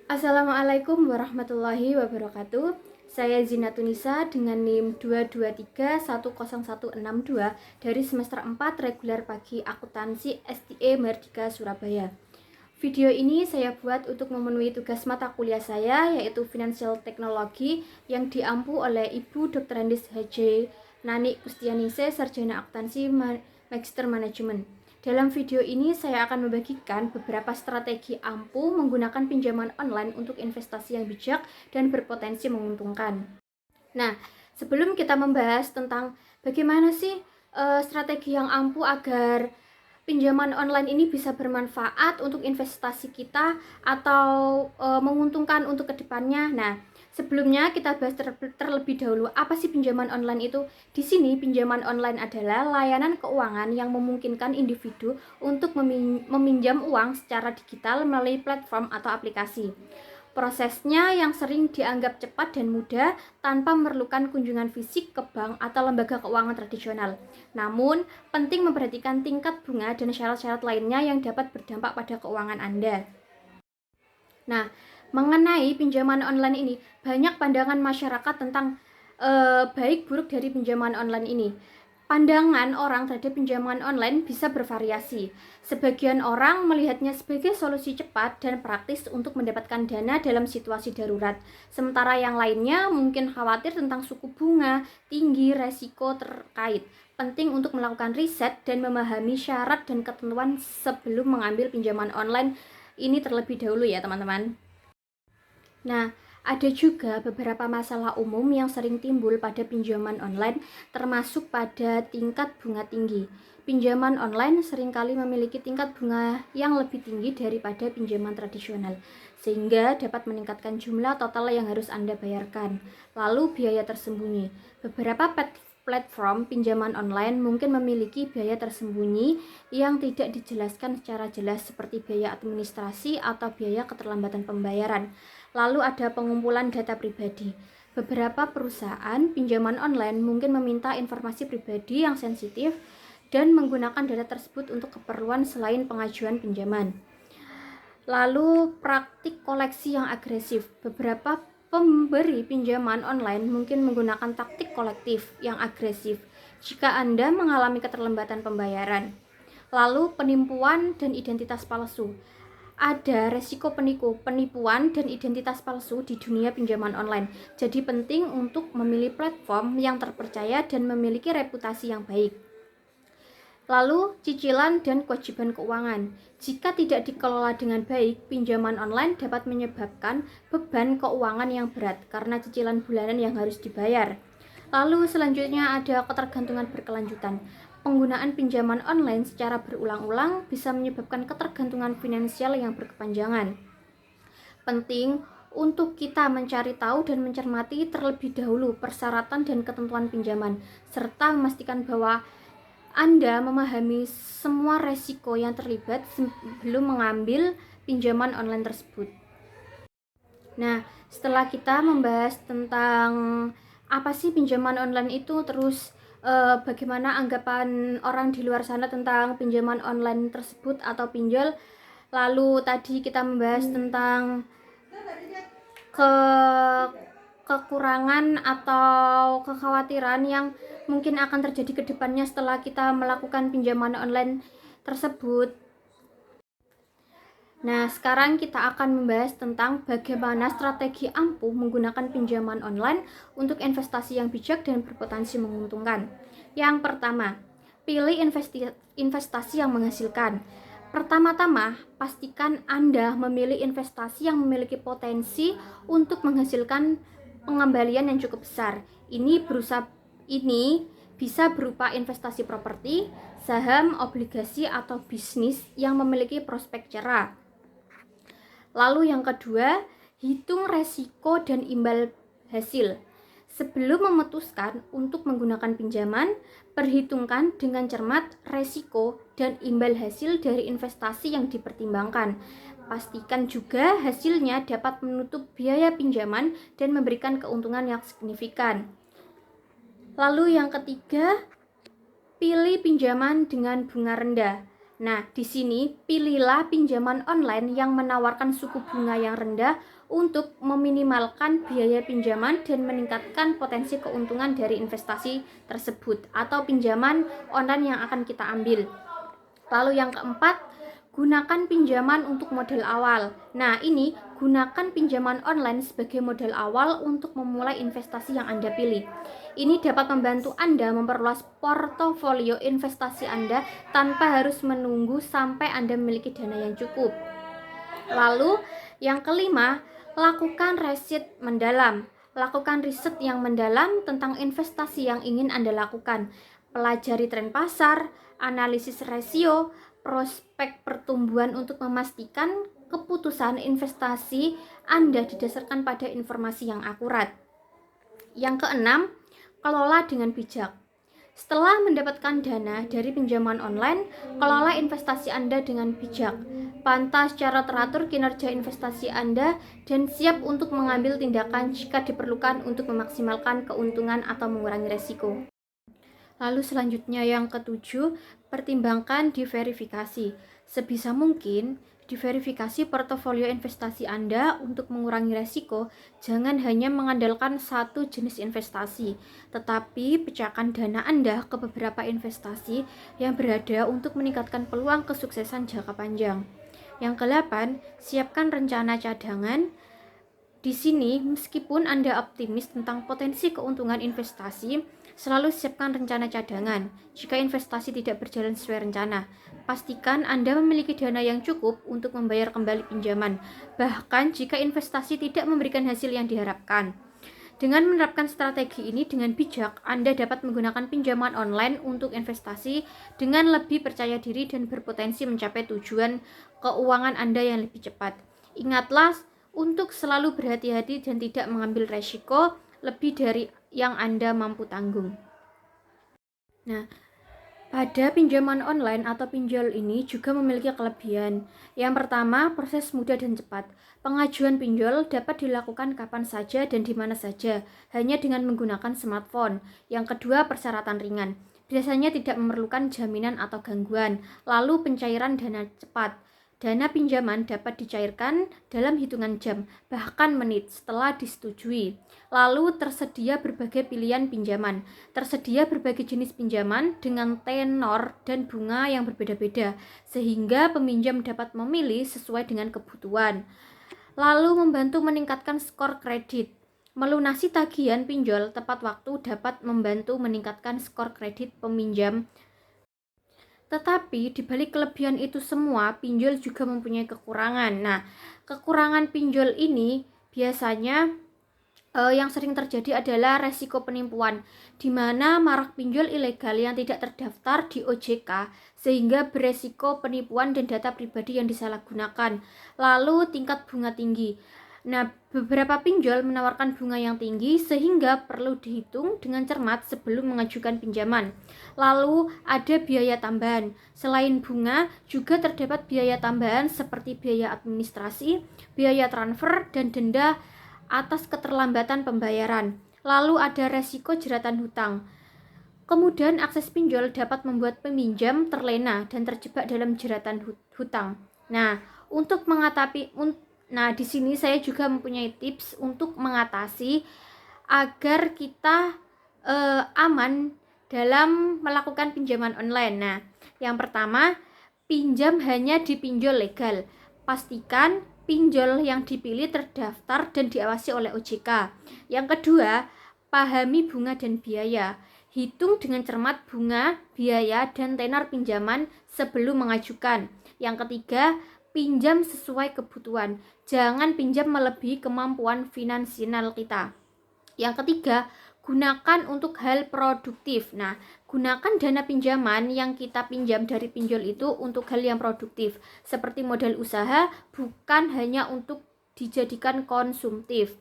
Assalamualaikum warahmatullahi wabarakatuh. Saya Zinatunisa dengan NIM 223101162 dari semester 4 reguler pagi akuntansi STE Merdeka Surabaya. Video ini saya buat untuk memenuhi tugas mata kuliah saya yaitu Financial Technology yang diampu oleh Ibu Dr. Andis H. Nani Kustianise, Sarjana Akuntansi Magister Manajemen. Dalam video ini saya akan membagikan beberapa strategi ampuh menggunakan pinjaman online untuk investasi yang bijak dan berpotensi menguntungkan. Nah, sebelum kita membahas tentang bagaimana sih strategi yang ampuh agar pinjaman online ini bisa bermanfaat untuk investasi kita atau menguntungkan untuk kedepannya. Nah, sebelumnya kita bahas terlebih dahulu apa sih pinjaman online itu. Di sini pinjaman online adalah layanan keuangan yang memungkinkan individu untuk meminjam uang secara digital melalui platform atau aplikasi. Prosesnya yang sering dianggap cepat dan mudah tanpa memerlukan kunjungan fisik ke bank atau lembaga keuangan tradisional. Namun, penting memperhatikan tingkat bunga dan syarat-syarat lainnya yang dapat berdampak pada keuangan Anda. Nah, mengenai pinjaman online ini, banyak pandangan masyarakat tentang baik buruk dari pinjaman online ini. Pandangan orang terhadap pinjaman online bisa bervariasi. Sebagian orang melihatnya sebagai solusi cepat dan praktis untuk mendapatkan dana dalam situasi darurat. Sementara yang lainnya mungkin khawatir tentang suku bunga tinggi, resiko terkait. Penting untuk melakukan riset dan memahami syarat dan ketentuan sebelum mengambil pinjaman online ini terlebih dahulu ya teman-teman. Nah, ada juga beberapa masalah umum yang sering timbul pada pinjaman online, termasuk pada tingkat bunga tinggi. Pinjaman online seringkali memiliki tingkat bunga yang lebih tinggi daripada pinjaman tradisional, sehingga dapat meningkatkan jumlah total yang harus Anda bayarkan. Lalu biaya tersembunyi. Beberapa platform pinjaman online mungkin memiliki biaya tersembunyi yang tidak dijelaskan secara jelas seperti biaya administrasi atau biaya keterlambatan pembayaran. Lalu ada pengumpulan data pribadi. Beberapa perusahaan pinjaman online mungkin meminta informasi pribadi yang sensitif dan menggunakan data tersebut untuk keperluan selain pengajuan pinjaman. Lalu praktik koleksi yang agresif. Beberapa pemberi pinjaman online mungkin menggunakan taktik kolektif yang agresif jika Anda mengalami keterlambatan pembayaran. Lalu penipuan dan identitas palsu. Ada resiko penipuan dan identitas palsu di dunia pinjaman online. Jadi penting untuk memilih platform yang terpercaya dan memiliki reputasi yang baik. Lalu cicilan dan kewajiban keuangan. Jika tidak dikelola dengan baik, pinjaman online dapat menyebabkan beban keuangan yang berat karena cicilan bulanan yang harus dibayar. Lalu selanjutnya ada ketergantungan berkelanjutan. Penggunaan pinjaman online secara berulang-ulang bisa menyebabkan ketergantungan finansial yang berkepanjangan. Penting untuk kita mencari tahu dan mencermati terlebih dahulu persyaratan dan ketentuan pinjaman, serta memastikan bahwa Anda memahami semua resiko yang terlibat sebelum mengambil pinjaman online tersebut. Nah, setelah kita membahas tentang apa sih pinjaman online itu, terus bagaimana anggapan orang di luar sana tentang pinjaman online tersebut atau pinjol. Lalu tadi kita membahas tentang kekurangan atau kekhawatiran yang mungkin akan terjadi ke depannya setelah kita melakukan pinjaman online tersebut. Nah, sekarang kita akan membahas tentang bagaimana strategi ampuh menggunakan pinjaman online untuk investasi yang bijak dan berpotensi menguntungkan. Yang pertama, pilih investasi yang menghasilkan. Pertama-tama, pastikan Anda memilih investasi yang memiliki potensi untuk menghasilkan pengembalian yang cukup besar. Ini bisa berupa investasi properti, saham, obligasi, atau bisnis yang memiliki prospek cerah. Lalu yang kedua, hitung resiko dan imbal hasil. Sebelum memutuskan untuk menggunakan pinjaman, perhitungkan dengan cermat resiko dan imbal hasil dari investasi yang dipertimbangkan. Pastikan juga hasilnya dapat menutup biaya pinjaman dan memberikan keuntungan yang signifikan. Lalu yang ketiga, pilih pinjaman dengan bunga rendah. Nah, di sini pilihlah pinjaman online yang menawarkan suku bunga yang rendah untuk meminimalkan biaya pinjaman dan meningkatkan potensi keuntungan dari investasi tersebut atau pinjaman online yang akan kita ambil. Lalu yang keempat, gunakan pinjaman untuk modal awal. Nah, ini gunakan pinjaman online sebagai modal awal untuk memulai investasi yang Anda pilih. Ini dapat membantu Anda memperluas portofolio investasi Anda tanpa harus menunggu sampai Anda memiliki dana yang cukup. Lalu, yang kelima, lakukan riset mendalam. Lakukan riset yang mendalam tentang investasi yang ingin Anda lakukan. Pelajari tren pasar, analisis rasio, prospek pertumbuhan untuk memastikan keputusan investasi Anda didasarkan pada informasi yang akurat. Yang keenam, kelola dengan bijak. Setelah mendapatkan dana dari pinjaman online, kelola investasi Anda dengan bijak. Pantau secara teratur kinerja investasi Anda dan siap untuk mengambil tindakan jika diperlukan untuk memaksimalkan keuntungan atau mengurangi resiko. Lalu selanjutnya yang ketujuh, pertimbangkan diverifikasi. Sebisa mungkin, diverifikasi portofolio investasi Anda untuk mengurangi resiko. Jangan hanya mengandalkan satu jenis investasi, tetapi pecahkan dana Anda ke beberapa investasi yang berada untuk meningkatkan peluang kesuksesan jangka panjang. Yang ke-8, siapkan rencana cadangan. Di sini, meskipun Anda optimis tentang potensi keuntungan investasi, selalu siapkan rencana cadangan. Jika investasi tidak berjalan sesuai rencana, pastikan Anda memiliki dana yang cukup untuk membayar kembali pinjaman, bahkan jika investasi tidak memberikan hasil yang diharapkan. Dengan menerapkan strategi ini dengan bijak, Anda dapat menggunakan pinjaman online untuk investasi dengan lebih percaya diri dan berpotensi mencapai tujuan keuangan Anda yang lebih cepat. Ingatlah untuk selalu berhati-hati dan tidak mengambil resiko lebih dari yang Anda mampu tanggung. Nah, pada pinjaman online atau pinjol ini juga memiliki kelebihan. Yang pertama, proses mudah dan cepat. Pengajuan pinjol dapat dilakukan kapan saja dan di mana saja, hanya dengan menggunakan smartphone. Yang kedua, persyaratan ringan. Biasanya tidak memerlukan jaminan atau gangguan. Lalu pencairan dana cepat. Dana pinjaman dapat dicairkan dalam hitungan jam, bahkan menit setelah disetujui. Lalu tersedia berbagai pilihan pinjaman. Tersedia berbagai jenis pinjaman dengan tenor dan bunga yang berbeda-beda, sehingga peminjam dapat memilih sesuai dengan kebutuhan. Lalu membantu meningkatkan skor kredit. Melunasi tagihan pinjol tepat waktu dapat membantu meningkatkan skor kredit peminjam. Tetapi di balik kelebihan itu semua, pinjol juga mempunyai kekurangan. Nah, kekurangan pinjol ini biasanya yang sering terjadi adalah resiko penipuan, di mana marak pinjol ilegal yang tidak terdaftar di OJK sehingga beresiko penipuan dan data pribadi yang disalahgunakan. Lalu tingkat bunga tinggi. Nah, beberapa pinjol menawarkan bunga yang tinggi sehingga perlu dihitung dengan cermat sebelum mengajukan pinjaman. Lalu ada biaya tambahan. Selain bunga, juga terdapat biaya tambahan seperti biaya administrasi, biaya transfer, dan denda atas keterlambatan pembayaran. Lalu ada resiko jeratan hutang. Kemudian akses pinjol dapat membuat peminjam terlena dan terjebak dalam jeratan hutang. Nah, di sini saya juga mempunyai tips untuk mengatasi agar kita aman dalam melakukan pinjaman online. Nah, yang pertama, pinjam hanya di pinjol legal. Pastikan pinjol yang dipilih terdaftar dan diawasi oleh OJK. Yang kedua, pahami bunga dan biaya. Hitung dengan cermat bunga, biaya, dan tenor pinjaman sebelum mengajukan. Yang ketiga, pinjam sesuai kebutuhan. Jangan pinjam melebihi kemampuan finansial kita. Yang ketiga, gunakan untuk hal produktif. Nah, gunakan dana pinjaman yang kita pinjam dari pinjol itu untuk hal yang produktif, seperti modal usaha, bukan hanya untuk dijadikan konsumtif.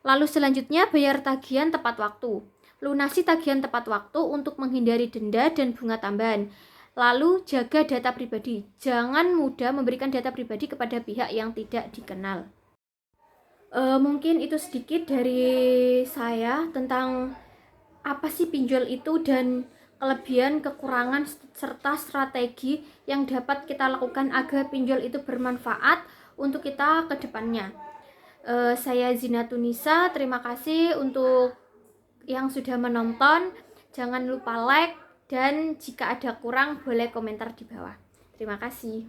Lalu selanjutnya, bayar tagihan tepat waktu. Lunasi tagihan tepat waktu untuk menghindari denda dan bunga tambahan. Lalu jaga data pribadi. Jangan mudah memberikan data pribadi kepada pihak yang tidak dikenal. Mungkin itu sedikit dari saya tentang apa sih pinjol itu dan kelebihan, kekurangan, serta strategi yang dapat kita lakukan agar pinjol itu bermanfaat untuk kita ke depannya. Saya Zina Tunisa, terima kasih untuk yang sudah menonton. Jangan lupa like, dan jika ada kurang boleh komentar di bawah. Terima kasih.